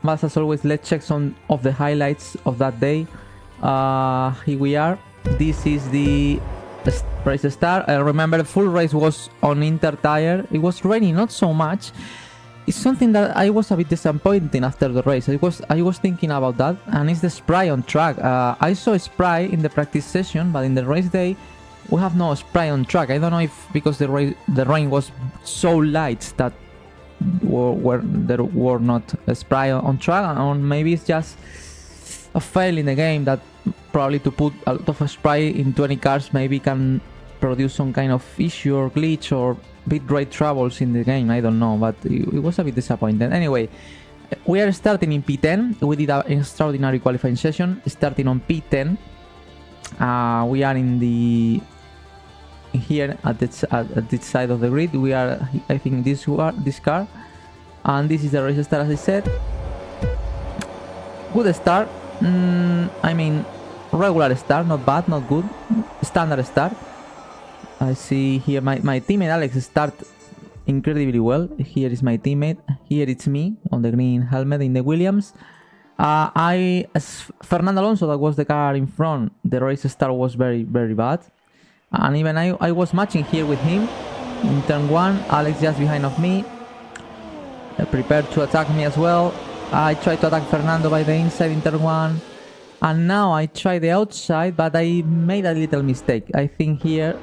But as always, let's check some of the highlights of that day. Here we are. This is the race start. Remember, the full race was on Inter tire. It was raining, not so much. It's something that I was a bit disappointed after the race. I was thinking about that, and it's the spray on track. I saw a spray in the practice session, but in the race day we have no spray on track. I don't know if because the rain was so light that there were not a spray on track, or maybe it's just a fail in the game that probably to put a lot of spray in 20 cars maybe can produce some kind of issue or glitch or bitrate troubles in the game. I don't know, but it was a bit disappointing. Anyway, we are starting in P10. We did an extraordinary qualifying session starting on P10. We are in the here at this side of the grid. We are, I think, this car, and this is the race start, as I said. Good start. I mean, regular start, not bad, not good, standard start. I see here my teammate Alex start incredibly well. Here is my teammate. Here it's me on the green helmet in the Williams. As Fernando Alonso, that was the car in front, the race start was very, very bad. And even I was matching here with him in turn 1. Alex just behind of me, prepared to attack me as well. I tried to attack Fernando by the inside in turn 1. And now I try the outside, but I made a little mistake. I think here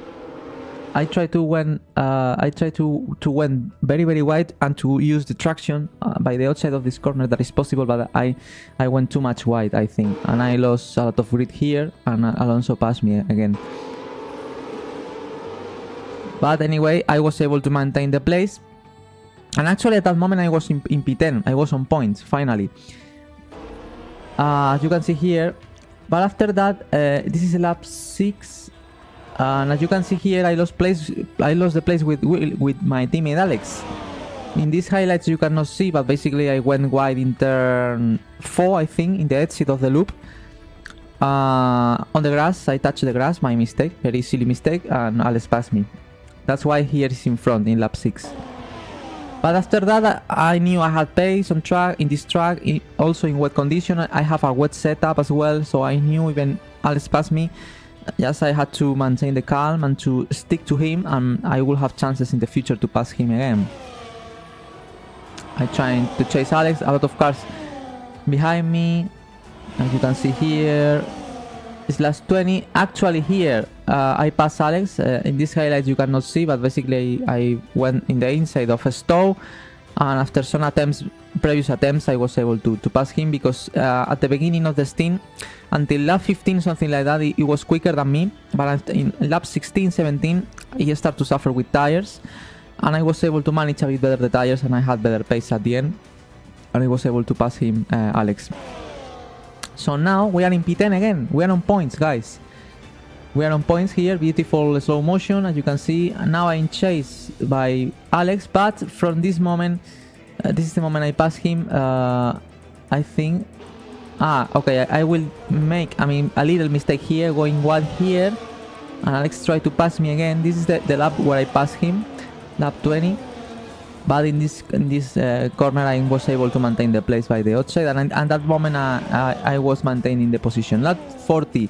I try to went very, very wide and to use the traction by the outside of this corner. That is possible, but I went too much wide, I think, and I lost a lot of grid here, and Alonso passed me again. But anyway, I was able to maintain the place, and actually at that moment I was in P10. I was on points finally, as you can see here. But after that, this is lap 6. And as you can see here, I lost the place with my teammate Alex. In these highlights you cannot see, but basically I went wide in turn 4, I think, in the exit of the loop. On the grass, I touched the grass, my mistake, very silly mistake, and Alex passed me. That's why here is in front in lap 6. But after that, I knew I had pace on track, in this track, also in wet condition. I have a wet setup as well, so I knew even Alex passed me. Yes, I had to maintain the calm and to stick to him, and I will have chances in the future to pass him again. I trying to chase Alex, a lot of cars behind me. As you can see here, it's last 20. Actually here, I passed Alex. In this highlight you cannot see, but basically I went in the inside of a stall, and after some previous attempts, I was able to pass him, because at the beginning of the stint, until lap 15, something like that, it was quicker than me. But in lap 16, 17, he started to suffer with tires, and I was able to manage a bit better the tires, and I had better pace at the end, and I was able to pass him, Alex. So now we are in P10 again. We are on points, guys. We are on points here. Beautiful slow motion, as you can see. And now I'm chased by Alex, but from this moment, this is the moment I pass him. I think. Okay. I will make, a little mistake here, going wide here, and Alex tried to pass me again. This is the lap where I passed him, lap 20. But in this corner, I was able to maintain the place by the outside, and at that moment I was maintaining the position. Lap 40.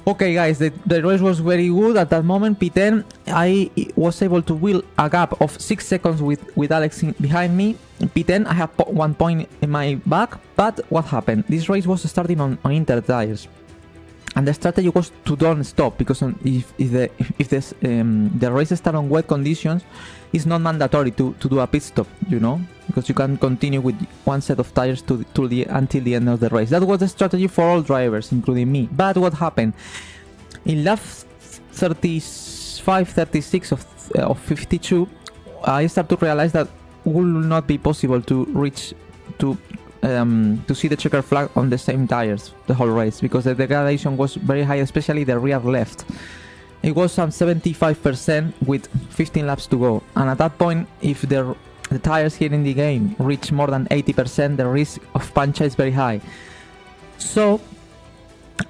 Okay, guys, the race was very good at that moment. P10, I was able to wheel a gap of 6 seconds with Alex behind me. P10, I have 1 point in my back. But what happened? This race was starting on Inter tires, and the strategy was to don't stop, because if the race starts on wet conditions, it's not mandatory to do a pit stop, you know, because you can continue with one set of tires until the end of the race. That was the strategy for all drivers, including me. But what happened? In lap 35, 36 of 52, I started to realize that it will not be possible to reach to see the checker flag on the same tires the whole race, because the degradation was very high, especially the rear left. It was some 75% with 15 laps to go, and at that point, if the tires here in the game reach more than 80%, the risk of punch is very high. So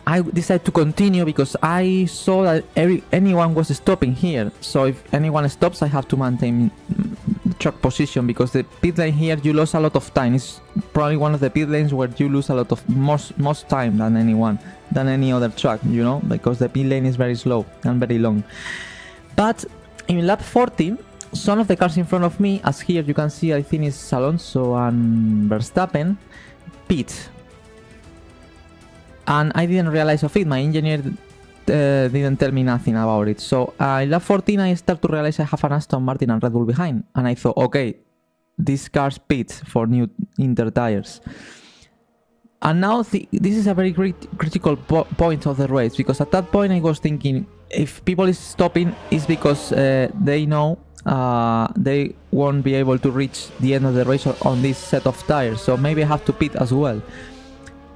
I decided to continue, because I saw that anyone was stopping here. So if anyone stops, I have to maintain track position, because the pit lane here you lose a lot of time. It's probably one of the pit lanes where you lose a lot of most time than any other track, you know, because the pit lane is very slow and very long. But in lap 40, some of the cars in front of me, as here you can see, I think it's Alonso and Verstappen, pit. And I didn't realize of it. My engineer didn't tell me nothing about it. So in lap 14 I start to realize I have an Aston Martin and Red Bull behind, and I thought, okay, this car's pit for new Inter tires. And now this is a very critical point of the race, because at that point I was thinking, if people is stopping, it's because they know they won't be able to reach the end of the race on this set of tires, so maybe I have to pit as well.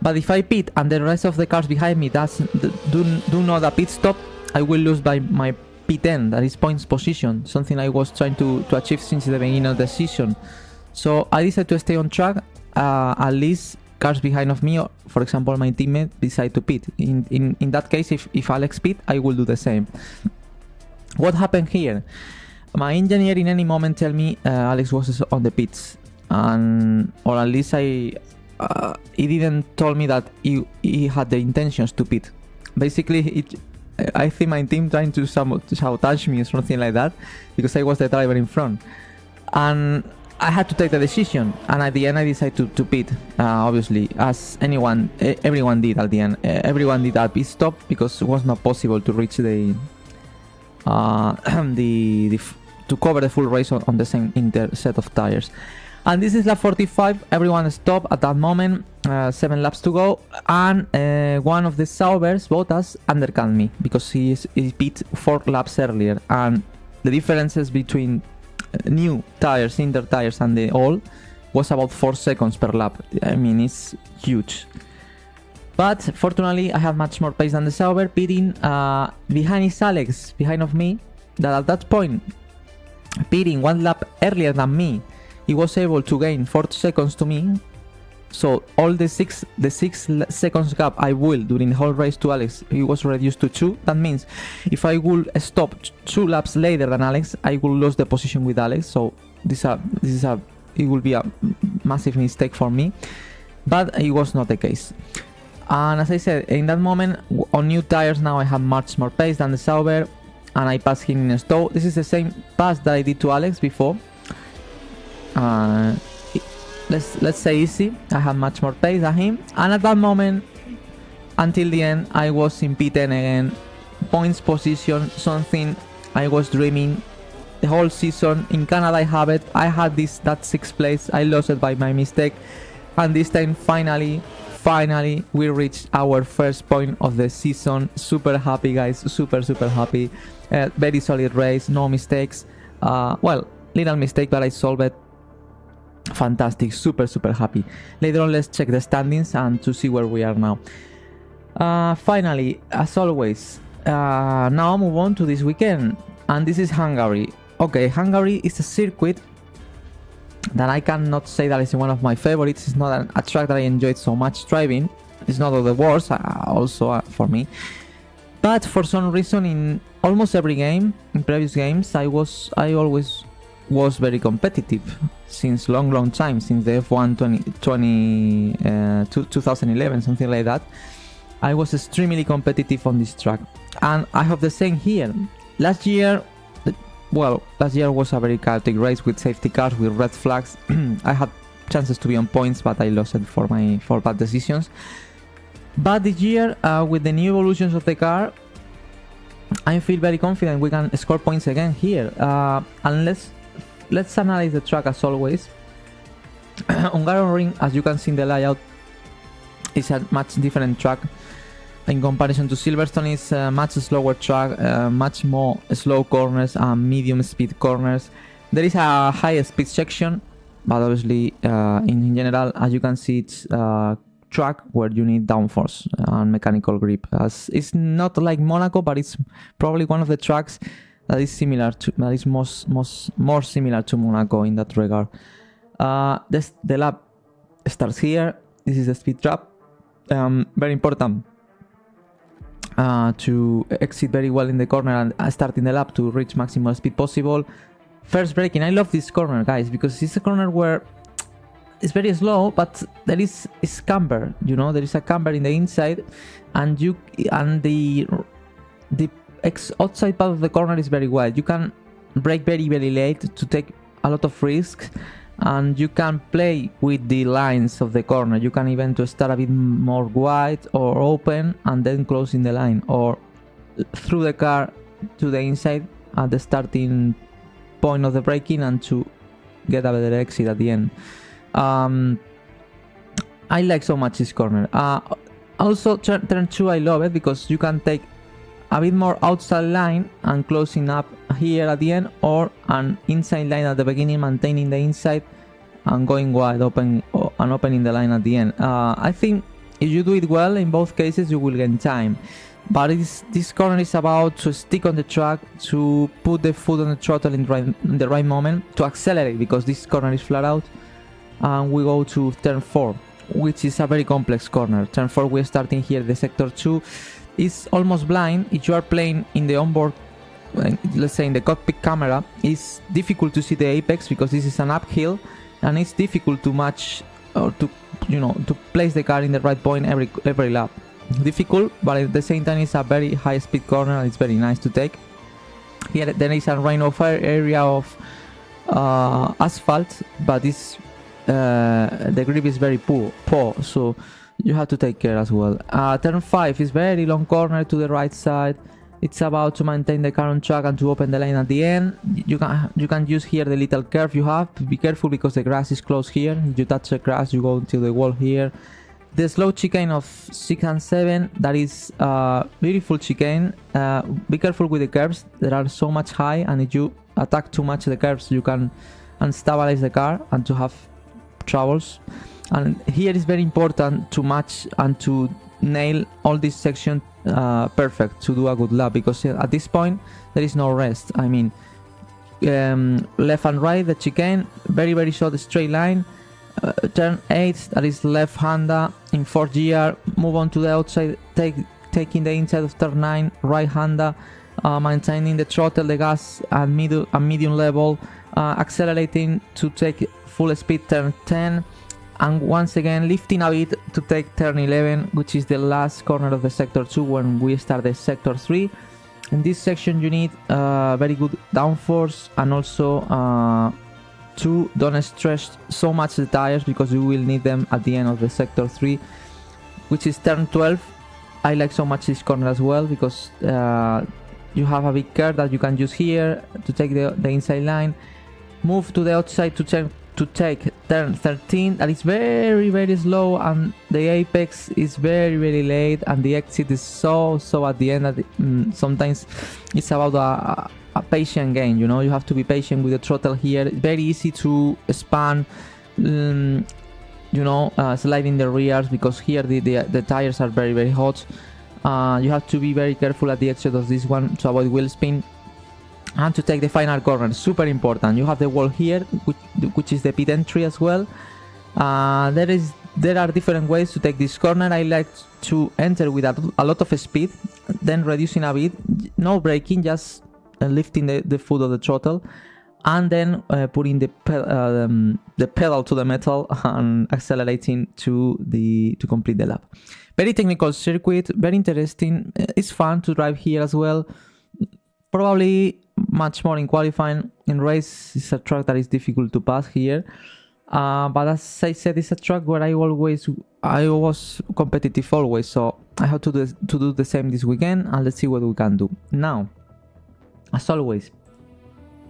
But if I pit and the rest of the cars behind me do not a pit stop, I will lose by my P10, that is points position, something I was trying to achieve since the beginning of the season. So I decided to stay on track, at least cars behind of me, or for example my teammate, decide to pit. In that case, if Alex pit, I will do the same. What happened here? My engineer in any moment tell me Alex was on the pits, or at least he didn't tell me that he had the intentions to pit. Basically, I think my team trying to sabotage me or something like that, because I was the driver in front, and I had to take the decision. And at the end, I decided to pit. Obviously, as everyone did at the end. Everyone did a pit stop, because it was not possible to reach to cover the full race on the same set of tires. And this is lap 45, everyone stopped at that moment, 7 laps to go, and one of the Saubers, Bottas, undercut me, because he pit 4 laps earlier, and the differences between new tires, Inter tires, and the old was about 4 seconds per lap. I mean, it's huge. But fortunately, I have much more pace than the Sauber, pitting behind is Alex, behind of me, that at that point, pitting 1 lap earlier than me, he was able to gain 4 seconds to me. So all the 6 seconds gap I will during the whole race to Alex, he was reduced to 2. That means if I would stop 2 laps later than Alex, I will lose the position with Alex. So it will be a massive mistake for me, but it was not the case. And as I said, in that moment, on new tires now I have much more pace than the Sauber, and I passed him in stall. This is the same pass that I did to Alex before. Let's say easy. I had much more pace than him, and at that moment, until the end, I was in P10 again, points position, something I was dreaming the whole season. In Canada I have it. I had that 6th place. I lost it by my mistake, and this time finally we reached our first point of the season. Super happy, guys, super happy. Very solid race, no mistakes. Well, little mistake, but I solved it. Fantastic, super happy. Later on, let's check the standings and to see where we are now. Finally, as always, now move on to this weekend, and this is Hungary. Okay, Hungary is a circuit that I cannot say that it's one of my favorites. It's not a track that I enjoyed so much driving. It's not of the worst, also for me. But for some reason, in almost every game, in previous games, I always was very competitive since long time, since the F1 2011, something like that. I was extremely competitive on this track, and I have the same here. Last year was a very chaotic race with safety cars, with red flags. I had chances to be on points, but I lost it for bad decisions. But this year, with the new evolutions of the car, I feel very confident we can score points again here. And let's analyze the track as always. Hungaroring, as you can see in the layout, is a much different track in comparison to Silverstone. It's a much slower track, much more slow corners and medium speed corners. There is a high speed section, but obviously in general, as you can see, it's a track where you need downforce and mechanical grip. As it's not like Monaco, but it's probably one of the tracks that is more similar to Monaco in that regard. The lap starts here. This is the speed trap. Very important to exit very well in the corner and start in the lap to reach maximum speed possible. First braking. I love this corner, guys, because it's a corner where it's very slow, but there is camber. You know, there is a camber in the inside, and the outside part of the corner is very wide. You can brake very late to take a lot of risks, and you can play with the lines of the corner. You can even to start a bit more wide or open and then closing the line, or through the car to the inside at the starting point of the braking and to get a better exit at the end. I like so much this corner. Also turn 2, I love it because you can take a bit more outside line and closing up here at the end, or an inside line at the beginning, maintaining the inside and going wide open and opening the line at the end. I think if you do it well in both cases, you will gain time. But this corner is about to stick on the track, to put the foot on the throttle in the right moment, to accelerate, because this corner is flat out. And we go to turn 4, which is a very complex corner. Turn 4, we're starting here. The sector 2 is almost blind. If you are playing in the onboard, let's say in the cockpit camera, it's difficult to see the apex because this is an uphill, and it's difficult to match or to place the car in the right point every lap. Difficult, but at the same time it's a very high speed corner and it's very nice to take. Here there is a rain-off area of asphalt, but it's the grip is very poor, so you have to take care as well. Turn 5 is very long corner to the right side. It's about to maintain the car on track and to open the lane at the end. You can use here the little curve you have. Be careful because the grass is close here. If you touch the grass, you go to the wall here. The slow chicane of 6 and 7, that is beautiful chicane. Be careful with the curves, they are so much high, and if you attack too much the curves, you can unstabilize the car and to have troubles. And here is very important to match and to nail all this section perfect to do a good lap, because at this point there is no rest. I mean, left and right, the chicane, very short straight line. Turn 8, that is left hander in 4th gear, move on to the outside, taking the inside of turn 9, right hander, maintaining the throttle, the gas at medium level, accelerating to take full speed turn 10, and once again lifting a bit to take turn 11, which is the last corner of the sector 2 when we start the sector 3. In this section you need very good downforce, and also don't stretch so much the tires because you will need them at the end of the sector 3, which is turn 12. I like so much this corner as well because you have a big curve that you can use here to take the inside line, move to the outside to take turn 13. That is very slow, and the apex is very late, and the exit is so at the end that sometimes it's about a patient game. You know, you have to be patient with the throttle here. It's very easy to span, sliding the rears, because here the tires are very hot. You have to be very careful at the exit of this one to avoid wheel spin. And to take the final corner, super important. You have the wall here, which is the pit entry as well. There are different ways to take this corner. I like to enter with a lot of speed, then reducing a bit, no braking, just lifting the foot of the throttle, and then putting the pedal to the metal and accelerating to complete the lap. Very technical circuit, very interesting. It's fun to drive here as well. Probably much more in qualifying. In race, it's a track that is difficult to pass here. But as I said, it's a track where I was competitive always, so I have to do the same this weekend, and let's see what we can do. Now, as always,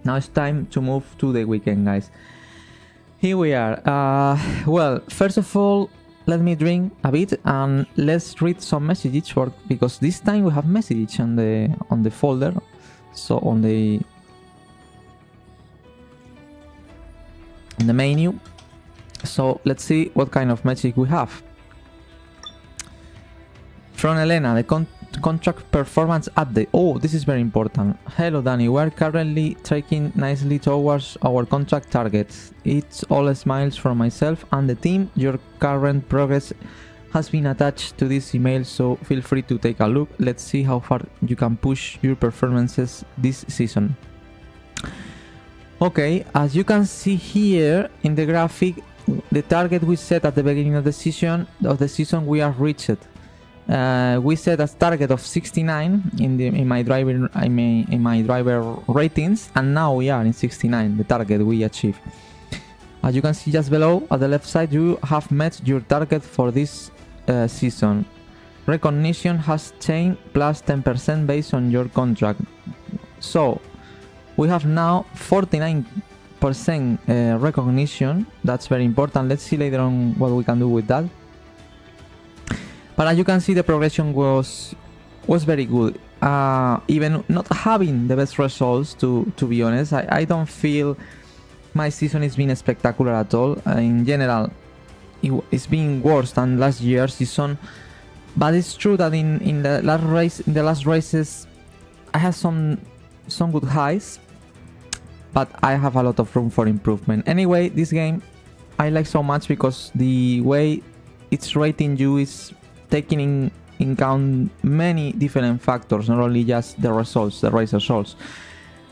now it's time to move to the weekend, guys. Here we are. Well, first of all, let me drink a bit and let's read some messages, because this time we have messages on the folder. So on the menu. So let's see what kind of message we have. From Elena, the contract performance update. Oh, this is very important. Hello Danny, we are currently tracking nicely towards our contract targets. It's all smiles from myself and the team. Your current progress has been attached to this email, so feel free to take a look. Let's see how far you can push your performances this season. Okay, as you can see here in the graphic, the target we set at the beginning of the season we have reached. We set a target of 69 in my driver ratings, and now we are in 69, the target we achieved. As you can see just below at the left side, you have met your target for this season. Recognition has changed plus 10% based on your contract. So we have now 49% recognition. That's very important. Let's see later on what we can do with that. But as you can see, the progression was very good. Even not having the best results, to be honest, I don't feel my season is being spectacular at all. In general, it's been worse than last year's season. But it's true that in the last races, I had some good highs, but I have a lot of room for improvement. Anyway, this game I like so much because the way it's rating you is taking in count many different factors, not only just the results, the race results.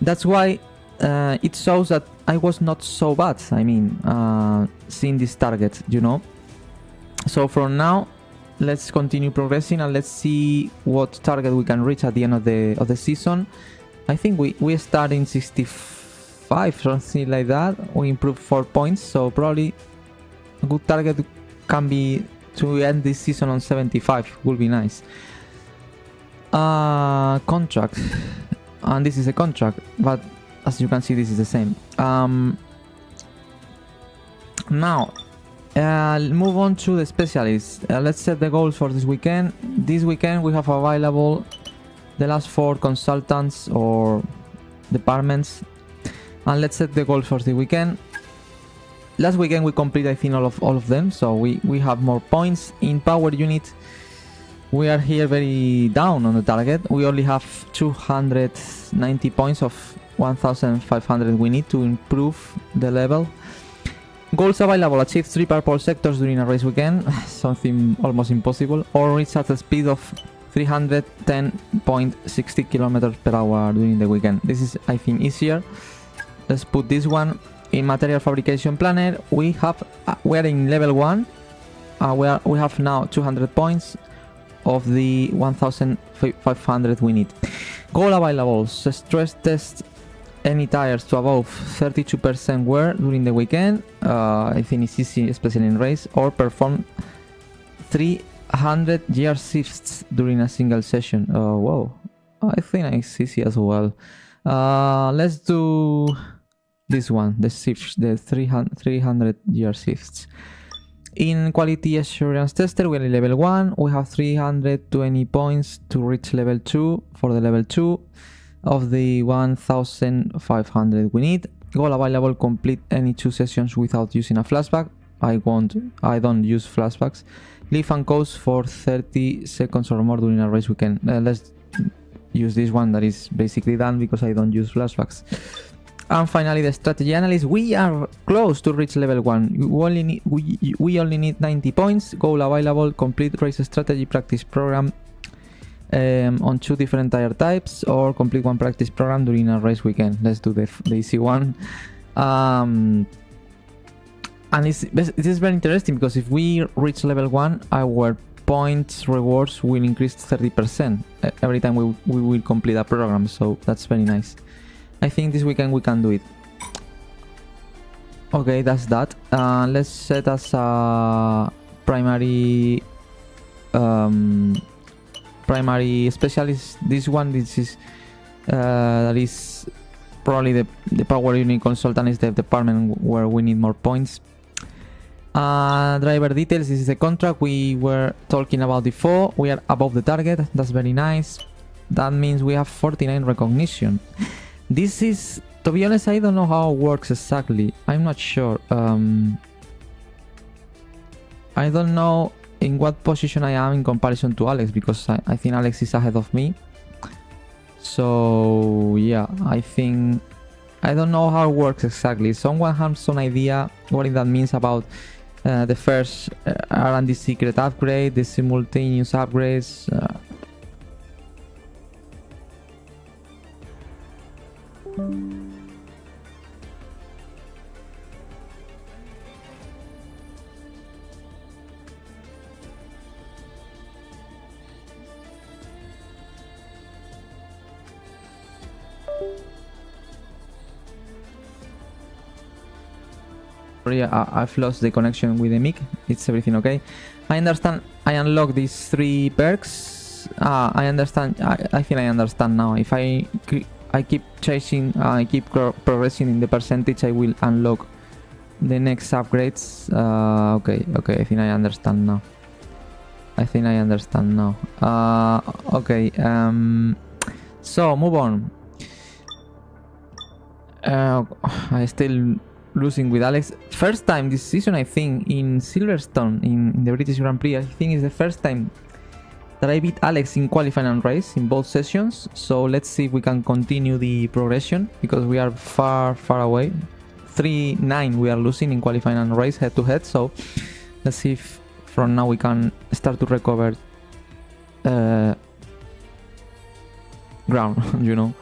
That's why it shows that I was not so bad. I mean, seeing this target, you know. So from now, let's continue progressing and let's see what target we can reach at the end of the season. I think we start in 65, something like that. We improved 4 points, so probably a good target can be to end this season on 75. Would be nice. Contract, and this is a contract, but as you can see, this is the same. Now, move on to the specialists. Let's set the goals for this weekend. This weekend we have available the last 4 consultants or departments, and let's set the goals for the weekend. Last weekend we completed, I think, all of them, so we have more points. In power unit, we are here very down on the target. We only have 290 points of 1500 we need to improve the level. Goals available: achieve 3 purple sectors during a race weekend, something almost impossible, or reach at a speed of 310.60 kilometers per hour during the weekend. This is, I think, easier. Let's put this one in material fabrication planner. We are in level 1. We have now 200 points of the 1500 we need. Goal available: stress test any tires to above 32% wear during the weekend. I think it's easy, especially in race. Or perform 300 gear shifts during a single session. Whoa, I think it's easy as well. Let's do this one, the shifts, the 300 gear shifts. In quality assurance tester, we are in level 1. We have 320 points to reach level 2 for the level 2 of the 1500 we need. Goal available: complete any 2 sessions without using a flashback. I don't use flashbacks. Live and coast for 30 seconds or more during a race weekend. Let's use this one that is basically done because I don't use flashbacks. And finally, the strategy analyst. We are close to reach level 1. We only need 90 points. Goal available: complete race strategy practice program on 2 different tire types, or complete 1 practice program during a race weekend. Let's do the easy one. And it is very interesting because if we reach level 1, our points rewards will increase 30% every time we will complete a program. So that's very nice. I think this weekend we can do it. Okay, that's that. Let's set as a primary specialist. This one, this is that is probably the power unit consultant is the department where we need more points. Driver details. This is the contract we were talking about before. We are above the target. That's very nice. That means we have 49 recognition. This is, to be honest, I don't know how it works exactly. I'm not sure. I don't know in what position I am in comparison to Alex, because I think Alex is ahead of me. So yeah, I think I don't know how it works exactly. Someone has some idea what that means about the first R&D secret upgrade, the simultaneous upgrades. sorry, I've lost the connection with the mic. It's everything okay? I understand. I unlock these 3 perks. I understand. I think I understand now. If I keep chasing, I keep progressing in the percentage, I will unlock the next upgrades. Okay, I think I understand now. Okay, so move on. I still losing with Alex. First time this season, I think, in Silverstone, in the British Grand Prix. I think it's the first time that I beat Alex in qualifying and race in both sessions. So let's see if we can continue the progression, because we are far away. 3-9 we are losing in qualifying and race head to head. So let's see if from now we can start to recover ground, you know.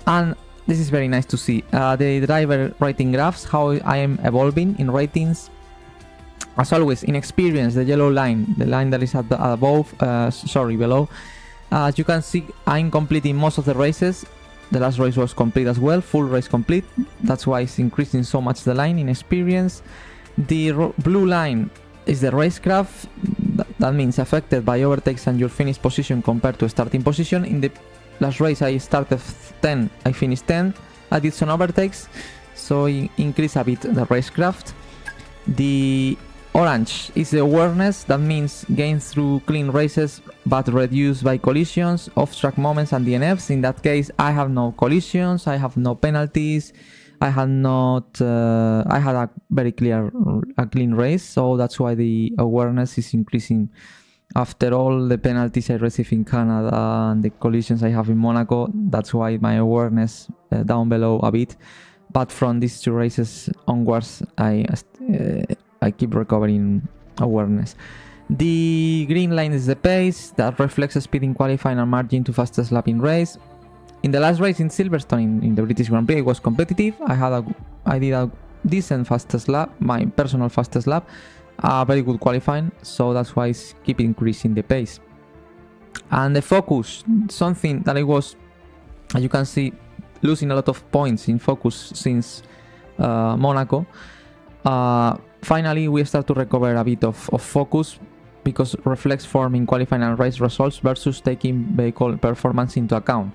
And this is very nice to see. The driver rating graphs, how I am evolving in ratings. As always, in experience, the yellow line, the line that is at the below. As you can see, I'm completing most of the races. The last race was complete as well, full race complete. That's why it's increasing so much the line in experience. The blue line is the racecraft. That means affected by overtakes and your finish position compared to starting position. In the last race I started 10, I finished 10. I did some overtakes, so I increased a bit the racecraft. The orange is the awareness. That means gained through clean races but reduced by collisions, off-track moments and DNFs. In that case, I have no collisions, I have no penalties, I had a very clean race, so that's why the awareness is increasing. After all the penalties I receive in Canada and the collisions I have in Monaco, that's why my awareness down below a bit. But from these 2 races onwards, I keep recovering awareness. The green line is the pace that reflects speed in qualifying and margin to fastest lap in race. In the last race in Silverstone in the British Grand Prix, it was competitive. I did a decent fastest lap, my personal fastest lap, very good qualifying, so that's why it's keep increasing the pace. And the focus, something that I was, as you can see, losing a lot of points in focus since Monaco. Finally, we start to recover a bit of focus, because reflects form in qualifying and race results versus taking vehicle performance into account.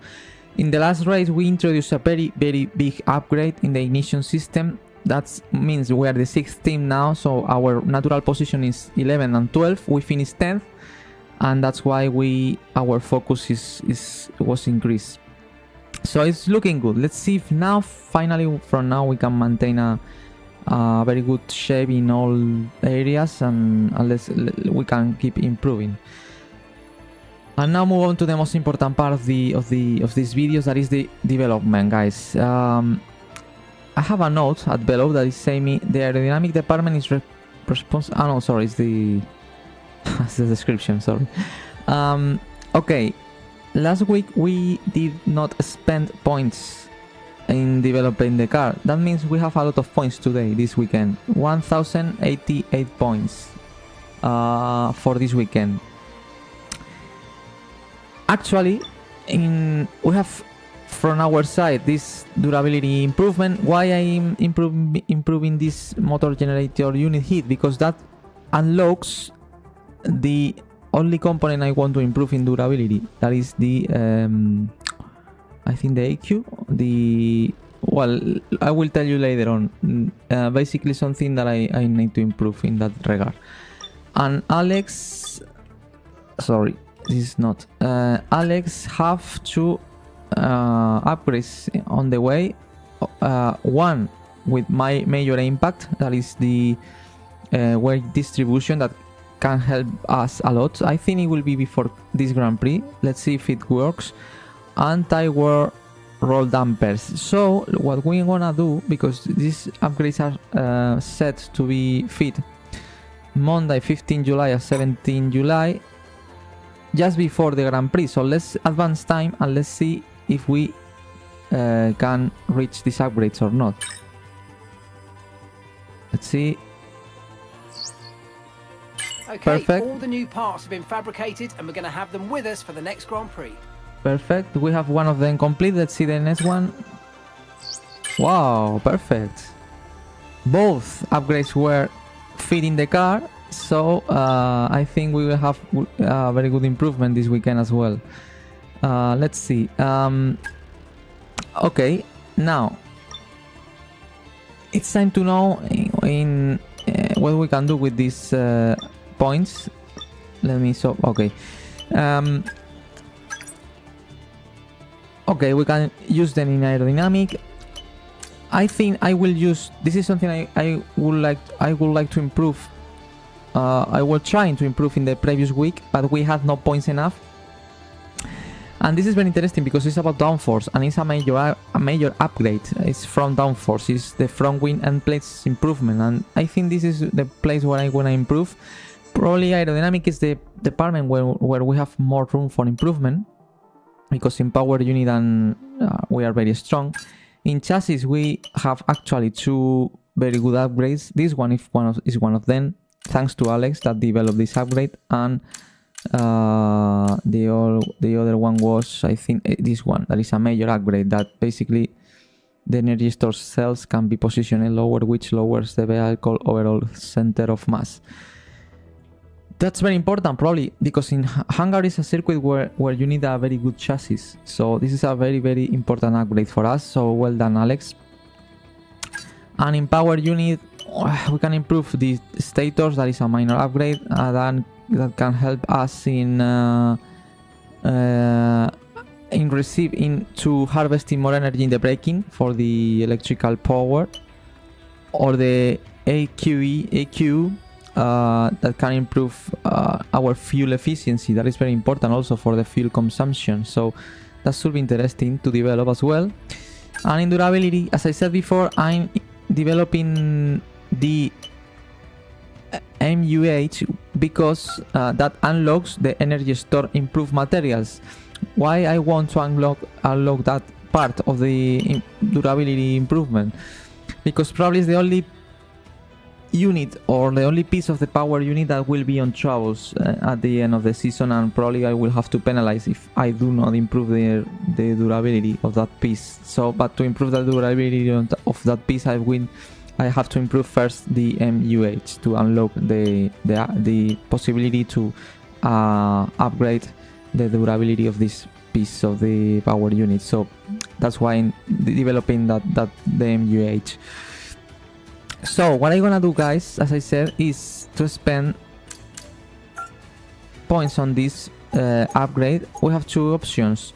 In the last race, we introduced a very big upgrade in the ignition system. That means we are the 6th team now, so our natural position is 11 and 12. We finished 10th, and that's why our focus was increased. So it's looking good. Let's see if now, finally, from now, we can maintain a very good shape in all areas, and unless we can keep improving. And now move on to the most important part of these videos, that is the development, guys. I have a note at below that is saying me the aerodynamic department is responsible. Oh no, sorry, it's the it's the description. Sorry. Okay, last week we did not spend points in developing the car. That means we have a lot of points today, this weekend. 1088 points for this weekend. Actually, we have from our side this durability improvement. Why I'm improving this motor generator unit heat? Because that unlocks the only component I want to improve in durability. That is the I think the AQ. Well, I will tell you later on. Basically something that I need to improve in that regard. And Alex, sorry, this is not. Alex have two upgrades on the way. One with my major impact, that is the weight distribution, that can help us a lot. I think it will be before this Grand Prix. Let's see if it works. Anti-wear roll dampers. So what we're gonna do, because these upgrades are set to be fit Monday 15 July or 17 July, just before the Grand Prix. So let's advance time and let's see if we can reach these upgrades or not. Let's see. Okay, perfect. All the new parts have been fabricated and we're going to have them with us for the next Grand Prix. Perfect. We have one of them complete. Let's see the next one. Wow, perfect. both upgrades were fit in the car, so I think we will have a very good improvement this weekend as well. Let's see. Okay, now it's time to know in what we can do with these points. Let me okay. Okay, we can use them in aerodynamic. I think I will use. This is something I would like to improve. I was trying to improve in the previous week, but we had no points enough. And this is very interesting because it's about downforce and it's a major upgrade. It's from downforce. It's the front wing and plates improvement, and I think this is the place where I want to improve. Probably aerodynamic is the department where we have more room for improvement, because in power unit and we are very strong. In chassis we have actually two very good upgrades. This one is one of them, thanks to Alex that developed this upgrade, and the other one was, I think, this one. That is a major upgrade that basically the energy store cells can be positioned lower, which lowers the vehicle overall center of mass. That's very important, probably because in Hungary is a circuit where you need a very good chassis. So this is a very important upgrade for us. So well done, Alex. And in power unit we can improve the stators. That is a minor upgrade that can help us in harvesting more energy in the braking for the electrical power, or the AQ that can improve our fuel efficiency. That is very important also for the fuel consumption, so that should be interesting to develop as well. And in durability, as I said before, I'm developing the MUH because that unlocks the energy store improved materials. Why I want to unlock that part of the durability improvement? Because probably it's the only unit or the only piece of the power unit that will be on troubles at the end of the season, and probably I will have to penalize if I do not improve the durability of that piece. So, but to improve the durability of that piece, I have to improve first the MUH to unlock the possibility to upgrade the durability of this piece of the power unit. So that's why I'm developing the MUH. So what I'm gonna do, guys, as I said, is to spend points on this upgrade. We have two options,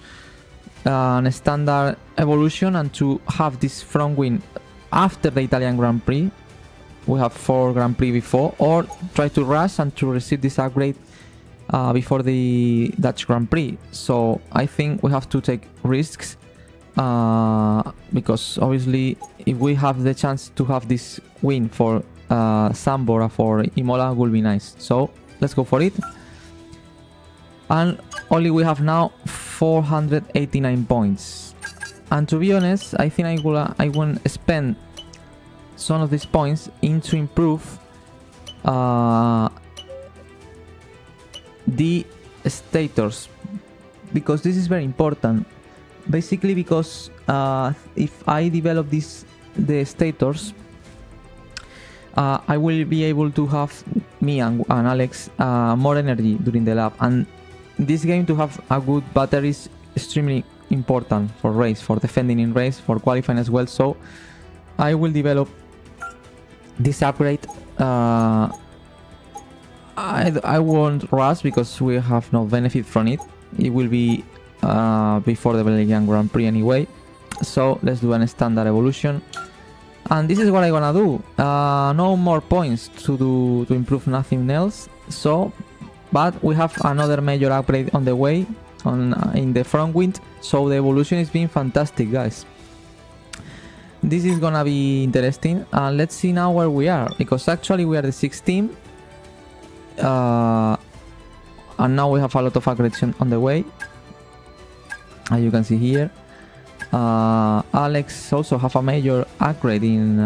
a standard evolution and to have this front wing after the Italian Grand Prix. We have 4 Grand Prix before, or try to rush and to receive this upgrade before the Dutch Grand Prix. So I think we have to take risks, because obviously if we have the chance to have this win for Sambora, for Imola, will be nice. So let's go for it. And only we have now 489 points, and to be honest, I think I will spend some of these points into improve the stators, because this is very important. Basically because if I develop the stators, I will be able to have, me and Alex, more energy during the lap, and in this game to have a good battery is extremely important for race, for defending in race, for qualifying as well. So I will develop this upgrade. I won't rush because we have no benefit from it. It will be before the Belgian Grand Prix anyway. So let's do a standard evolution, and this is what I'm gonna do. No more points to improve, nothing else. So, but we have another major upgrade on the way in the front wing. So the evolution is being fantastic, guys. This is gonna be interesting. Let's see now where we are, because actually we are the 16th, and now we have a lot of upgrades on the way, as you can see here. Alex also have a major upgrade in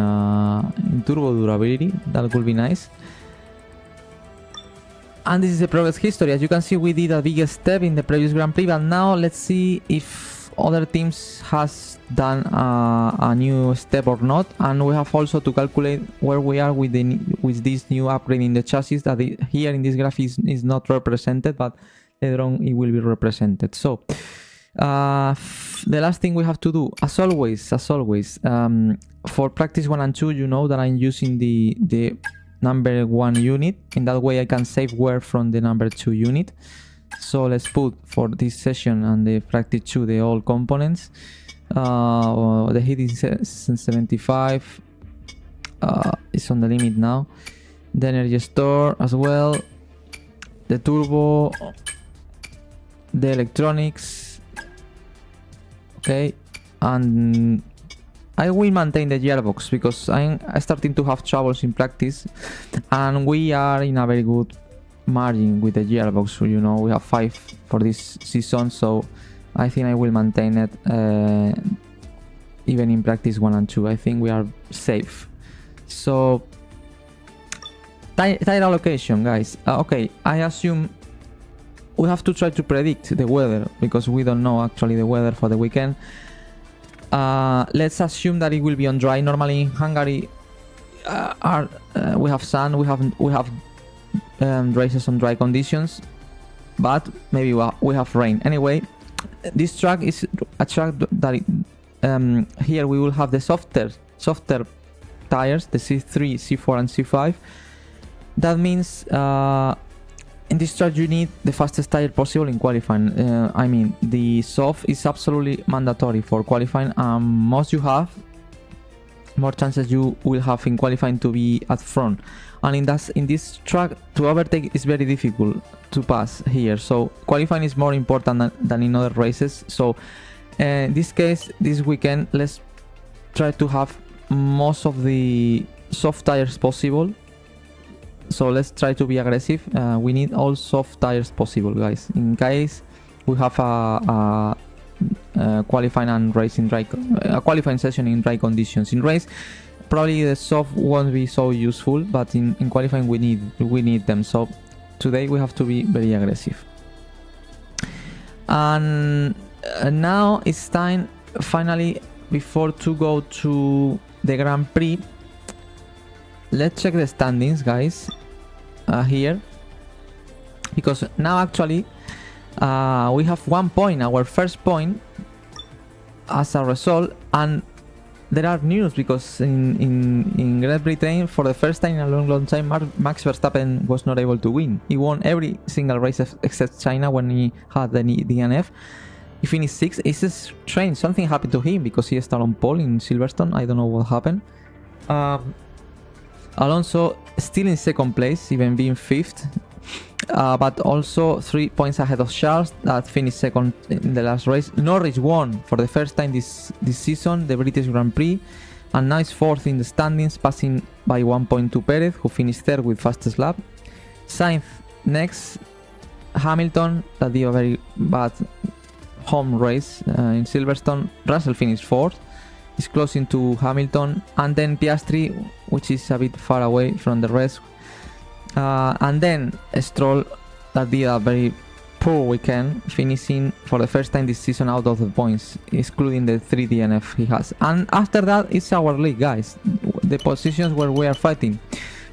turbo durability. That will be nice. And this is the progress history. As you can see, we did a big step in the previous Grand Prix, but now let's see if other teams has done a new step or not, and we have also to calculate where we are with this new upgrade in the chassis that here in this graph is not represented, but later on it will be represented. So the last thing we have to do, as always, for practice 1 and 2, you know that I'm using the number 1 unit. In that way I can save wear from the number 2 unit. So let's put for this session and the practice 2 the all components. The heat is 75, it's on the limit now. The energy store as well, the turbo, the electronics, okay, and I will maintain the gearbox because I'm starting to have troubles in practice, and we are in a very good margin with the gearbox. So, you know, we have 5 for this season, so I think I will maintain it even in practice 1 and 2. I think we are safe. So tire allocation, guys. Okay, I assume we have to try to predict the weather because we don't know actually the weather for the weekend. Let's assume that it will be on dry. Normally in Hungary we have sun, we have races on dry conditions, but maybe we have rain. Anyway, this track is a track that here we will have the softer tires, the C3, C4 and C5. That means in this track you need the fastest tire possible in qualifying. I mean, the soft is absolutely mandatory for qualifying. Most you have, more chances you will have in qualifying to be at front. And in this track, to overtake is very difficult to pass here. So qualifying is more important than in other races. So in this case, this weekend, let's try to have most of the soft tires possible. So let's try to be aggressive. We need all soft tires possible, guys. In case we have a qualifying and racing dry, a qualifying session in dry conditions. In race, probably the soft won't be so useful, but in qualifying we need them. So today we have to be very aggressive. And now it's time, finally, before to go to the Grand Prix. Let's check the standings, guys, here, because now actually we have 1 point, our first point as a result. And there are news because in Great Britain, for the first time in a long time, Max Verstappen was not able to win. He won every single race except China when he had the DNF. He finished 6th. It's strange, something happened to him because he started on pole in Silverstone. I don't know what happened. Alonso still in 2nd place, even being 5th, but also 3 points ahead of Charles that finished 2nd in the last race. Norris won for the first time this season the British Grand Prix, and now is 4th in the standings, passing by 1 point to Perez, who finished 3rd with fastest lap. Sainz next, Hamilton that did a very bad home race in Silverstone. Russell finished 4th. Is closing to Hamilton, and then Piastri, which is a bit far away from the rest, and then Stroll that did a very poor weekend, finishing for the first time this season out of the points, excluding the 3 DNF he has. And after that, it's our league, guys, the positions where we are fighting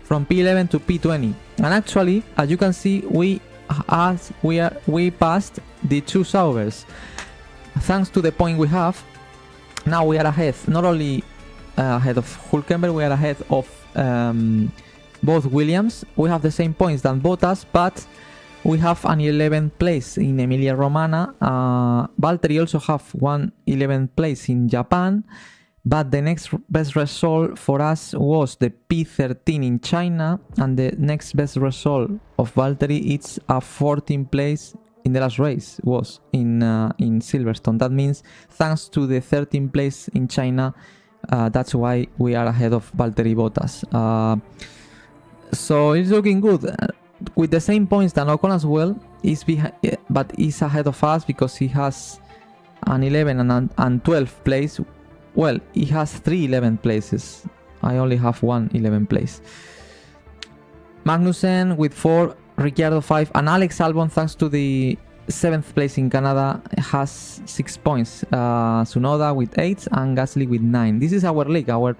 from P11 to P20. And actually, as you can see, we passed the 2 Saubers thanks to the point we have. Now we are ahead, not only ahead of Hülkenberg, we are ahead of both Williams. We have the same points than Bottas, but we have an 11th place in Emilia Romagna. Valtteri also have 11th place in Japan, but the next best result for us was the P13 in China, and the next best result of Valtteri is a 14th place in the last race was in Silverstone. That means thanks to the 13th place in China, that's why we are ahead of Valtteri Bottas. So it's looking good with the same points than Ocon as well. But he's ahead of us because he has an 11 and 12th place. Well, he has 3 11th places. I only have 1 11th place. Magnussen with 4. Ricciardo 5, and Alex Albon, thanks to the 7th place in Canada has 6 points. Tsunoda with 8 and Gasly with 9. This is our league. Our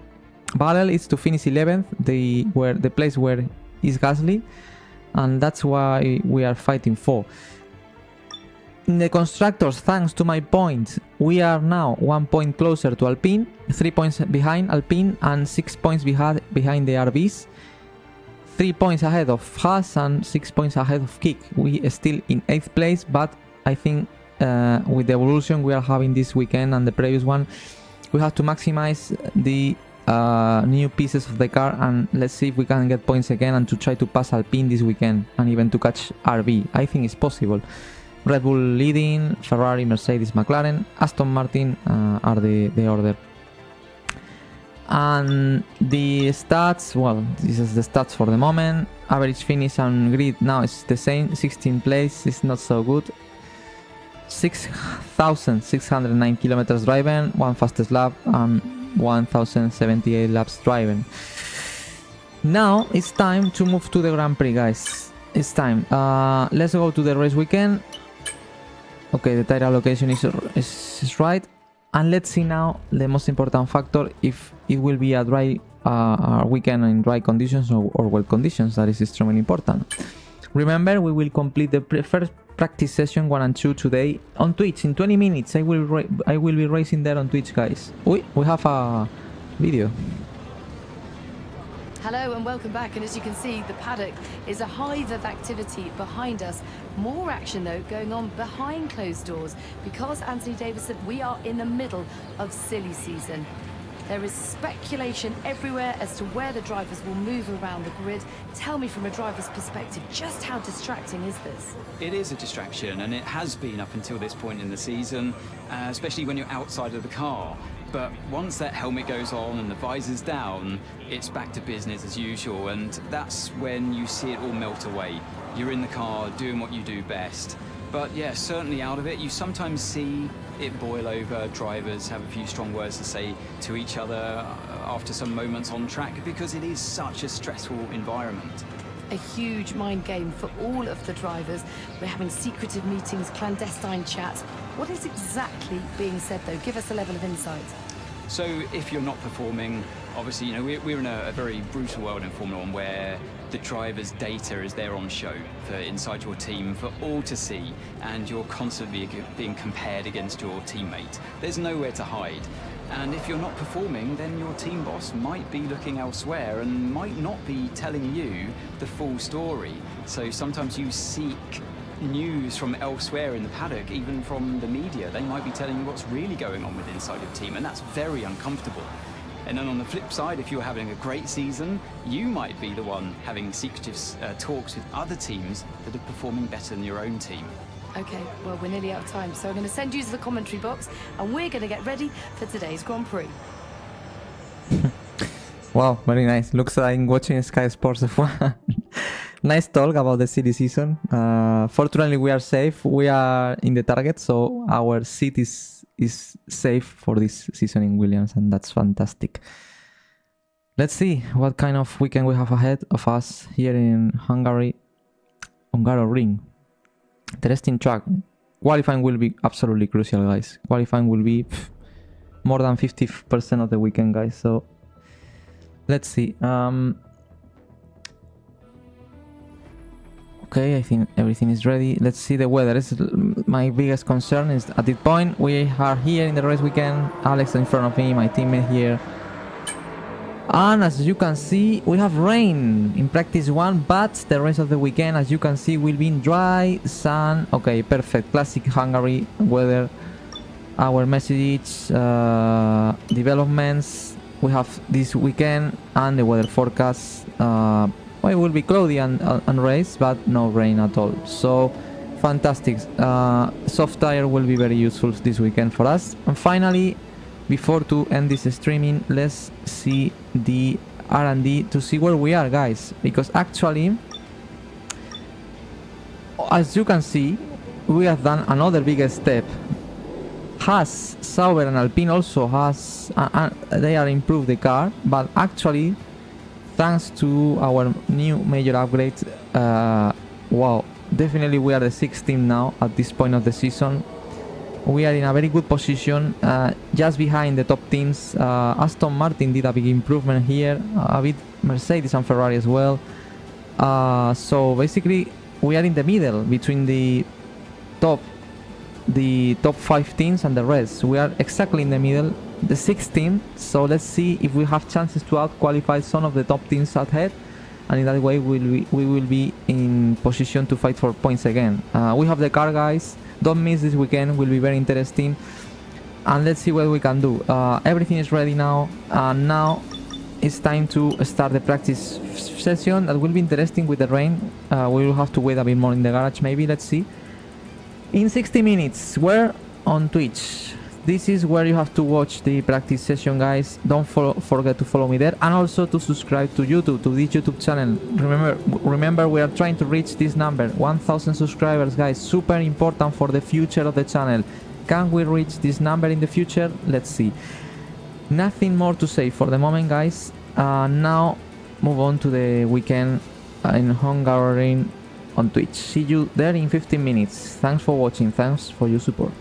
battle is to finish 11th, the place where is Gasly, and that's why we are fighting for. In the constructors, thanks to my point, we are now 1 point closer to Alpine, 3 points behind Alpine, and 6 points behind the RBs. 3 points ahead of Haas and 6 points ahead of Kick. We are still in 8th place, but I think with the evolution we are having this weekend and the previous one, we have to maximize the new pieces of the car, and let's see if we can get points again and to try to pass Alpine this weekend and even to catch RB. I think it's possible. Red Bull leading, Ferrari, Mercedes, McLaren, Aston Martin are the order. And the stats, well, this is the stats for the moment. Average finish on grid now is the same, 16th place, is not so good. 6,609 kilometers driven, 1 fastest lap, and 1,078 laps driven. Now it's time to move to the Grand Prix, guys. It's time. Let's go to the race weekend. Okay, the tire allocation is right. And let's see now the most important factor, if it will be a dry weekend in dry conditions or wet conditions. That is extremely important. Remember, we will complete the first practice session 1 and 2 today on Twitch in 20 minutes. I will be racing there on Twitch, guys. We have a video. Hello and welcome back, and as you can see, the paddock is a hive of activity behind us. More action though going on behind closed doors, because Anthony Davis said we are in the middle of silly season. There is speculation everywhere as to where the drivers will move around the grid. Tell me from a driver's perspective, just how distracting is this? It is a distraction, and it has been up until this point in the season, especially when you're outside of the car. But once that helmet goes on and the visor's down, it's back to business as usual, and that's when you see it all melt away. You're in the car doing what you do best. But yeah, certainly out of it, you sometimes see it boil over. Drivers have a few strong words to say to each other after some moments on track, because it is such a stressful environment. A huge mind game for all of the drivers. We're having secretive meetings, clandestine chats. What is exactly being said though? Give us a level of insight. So if you're not performing, obviously, you know, we're in a very brutal world in Formula One where the driver's data is there on show for inside your team for all to see, and you're constantly being compared against your teammate. There's nowhere to hide. And if you're not performing, then your team boss might be looking elsewhere and might not be telling you the full story. So sometimes you seek news from elsewhere in the paddock, even from the media. They might be telling you what's really going on with inside your team, and that's very uncomfortable. And then on the flip side, if you're having a great season, you might be the one having secretive talks with other teams that are performing better than your own team. Okay, well, we're nearly out of time, so I'm going to send you to the commentary box, and we're going to get ready for today's Grand Prix. Wow, very nice. Looks like I'm watching Sky Sports F1. Nice talk about the silly season. Fortunately, we are safe. We are in the target, so our seat is safe for this season in Williams, and that's fantastic. Let's see what kind of weekend we have ahead of us here in Hungary. Hungaroring. Interesting track. Qualifying will be absolutely crucial, guys. Qualifying will be more than 50% of the weekend, guys. So let's see. Okay, I think everything is ready. Let's see the weather. This is my biggest concern. Is at this point we are here in the race weekend. Alex in front of me, my teammate here. And as you can see, we have rain in practice 1, but the rest of the weekend, as you can see, will be in dry, sun. Okay, perfect. Classic Hungary weather. Our message, developments we have this weekend, and the weather forecast. Well, it will be cloudy and race, but no rain at all. So, fantastic. Soft tire will be very useful this weekend for us. And finally, before to end this streaming, let's see the R&D to see where we are, guys, because actually, as you can see, we have done another big step. Haas, Sauber and Alpine also has they are improved the car, but actually thanks to our new major upgrade, wow, Definitely we are the 6th team now at this point of the season. We are in a very good position, just behind the top teams. Aston Martin did a big improvement here, a bit Mercedes and Ferrari as well. So basically we are in the middle between the top 5 teams and the rest. We are exactly in the middle, the 6th team. So let's see if we have chances to out-qualify some of the top teams ahead, and in that way we will be in position to fight for points again. We have the car, guys. Don't miss this weekend, will be very interesting, and let's see what we can do. Everything is ready now, and now it's time to start the practice session. That will be interesting with the rain. We will have to wait a bit more in the garage, maybe. Let's see. In 60 minutes, we're on Twitch. This is where you have to watch the practice session, guys. Don't forget to follow me there, and also to subscribe to YouTube, to this YouTube channel. Remember, we are trying to reach this number, 1000 subscribers, guys. Super important for the future of the channel. Can we reach this number in the future? Let's see. Nothing more to say for the moment, guys. Now move on to the weekend in Hungarian on Twitch. See you there in 15 minutes. Thanks for watching. Thanks for your support.